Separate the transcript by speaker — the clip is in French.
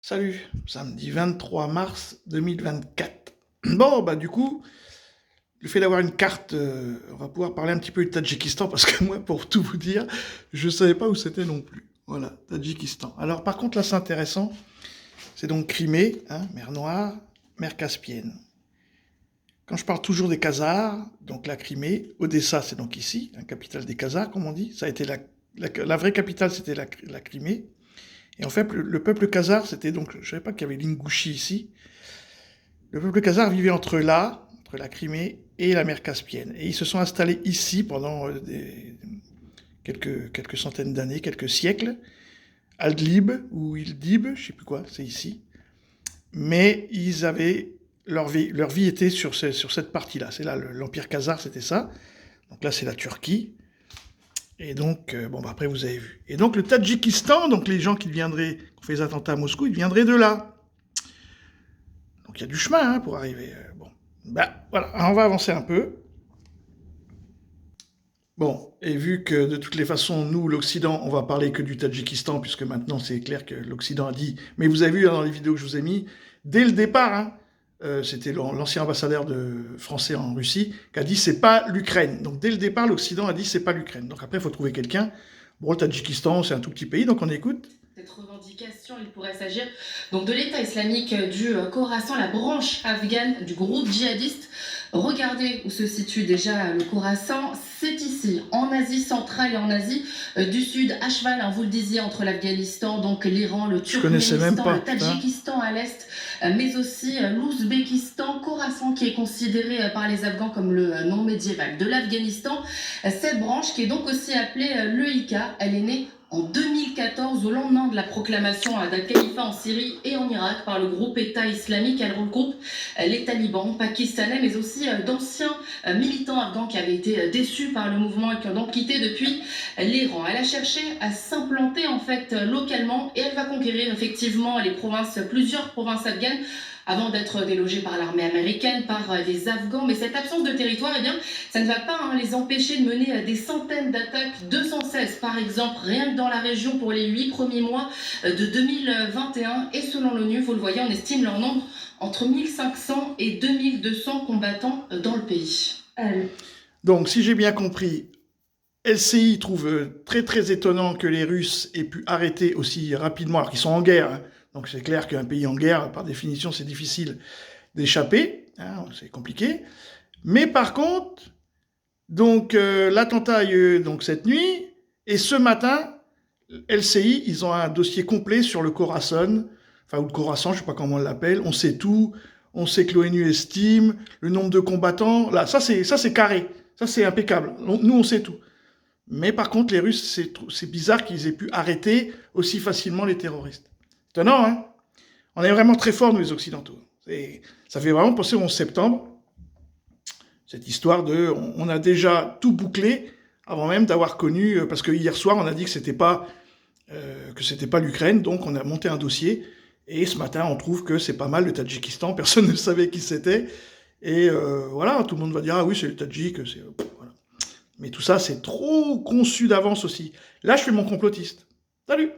Speaker 1: Salut, samedi 23 mars 2024. Bon, bah du coup, le fait d'avoir une carte, on va pouvoir parler un petit peu du Tadjikistan, parce que moi, pour tout vous dire, je savais pas où c'était non plus. Voilà, Tadjikistan. Alors par contre, là, c'est intéressant. C'est donc Crimée, hein, mer Noire, mer Caspienne. Quand je parle toujours des Khazars, donc la Crimée, Odessa, c'est donc ici, la capitale des Khazars, comme on dit. Ça a été la vraie capitale, c'était la Crimée. Et en fait, le peuple khazar, c'était donc, je ne savais pas qu'il y avait l'Ingouchi ici. Le peuple khazar vivait entre la Crimée et la mer Caspienne. Et ils se sont installés ici pendant quelques centaines d'années, quelques siècles. Aldlib ou Ildib, je ne sais plus quoi, c'est ici. Mais ils avaient leur vie était sur cette partie-là. C'est là, l'Empire khazar, c'était ça. Donc là, c'est la Turquie. Et donc, bon, bah après, vous avez vu. Et donc, le Tadjikistan, donc les gens qui viendraient, qui ont fait les attentats à Moscou, ils viendraient de là. Donc, il y a du chemin hein, pour arriver. Bon, bah voilà, alors, on va avancer un peu. Bon, et vu que de toutes les façons, nous, l'Occident, on va parler que du Tadjikistan, puisque maintenant c'est clair que l'Occident a dit, mais vous avez vu hein, dans les vidéos que je vous ai mis, dès le départ, hein, c'était l'ancien ambassadeur français en Russie qui a dit c'est pas l'Ukraine. Donc dès le départ, l'Occident a dit c'est pas l'Ukraine. Donc après, il faut trouver quelqu'un. Bon, le Tadjikistan, c'est un tout petit pays, donc on écoute.
Speaker 2: Cette revendication, il pourrait s'agir donc de l'État islamique du Khorasan, la branche afghane du groupe djihadiste. Regardez où se situe déjà le Khorasan. C'est ici, en Asie centrale et en Asie du Sud, à cheval, hein, vous le disiez, entre l'Afghanistan, donc l'Iran, le
Speaker 1: Je connaissais même
Speaker 2: Turkménistan,
Speaker 1: pas,
Speaker 2: le
Speaker 1: putain.
Speaker 2: Tadjikistan à l'est, mais aussi l'Ouzbékistan, Khorasan qui est considéré par les Afghans comme le nom médiéval de l'Afghanistan. Cette branche qui est donc aussi appelée l'EIK, elle est née en 2014, au lendemain de la proclamation d'un califat en Syrie et en Irak par le groupe État islamique. Elle regroupe les talibans pakistanais, mais aussi d'anciens militants afghans qui avaient été déçus par le mouvement et qui ont donc quitté depuis l'Iran. Elle a cherché à s'implanter en fait localement et elle va conquérir effectivement plusieurs provinces afghanes avant d'être délogés par l'armée américaine, par les Afghans. Mais cette absence de territoire, eh bien, ça ne va pas les empêcher de mener des centaines d'attaques, 216 par exemple, rien que dans la région pour les 8 premiers mois de 2021. Et selon l'ONU, vous le voyez, on estime leur nombre entre 1500 et 2200 combattants dans le pays.
Speaker 1: Donc, si j'ai bien compris, LCI trouve très très étonnant que les Russes aient pu arrêter aussi rapidement, alors qu'ils sont en guerre. Hein. Donc c'est clair qu'un pays en guerre, par définition, c'est difficile d'échapper, hein, c'est compliqué. Mais par contre, donc l'attentat a eu lieu donc cette nuit, et ce matin, LCI, ils ont un dossier complet sur le Khorasan, enfin ou le Khorasan, je sais pas comment on l'appelle. On sait tout, on sait que l'ONU estime le nombre de combattants. Là, ça c'est carré, ça c'est impeccable. Nous on sait tout. Mais par contre, les Russes, c'est bizarre qu'ils aient pu arrêter aussi facilement les terroristes. Étonnant, hein? On est vraiment très forts, nous, les Occidentaux. Ça fait vraiment penser au 11 septembre, cette histoire de... On a déjà tout bouclé avant même d'avoir connu... Parce que hier soir, on a dit que c'était pas l'Ukraine, donc on a monté un dossier. Et ce matin, on trouve que c'est pas mal le Tadjikistan, personne ne savait qui c'était. Et voilà, tout le monde va dire, ah oui, c'est le Tadjik, c'est... Voilà. Mais tout ça, c'est trop conçu d'avance aussi. Là, je fais mon complotiste. Salut!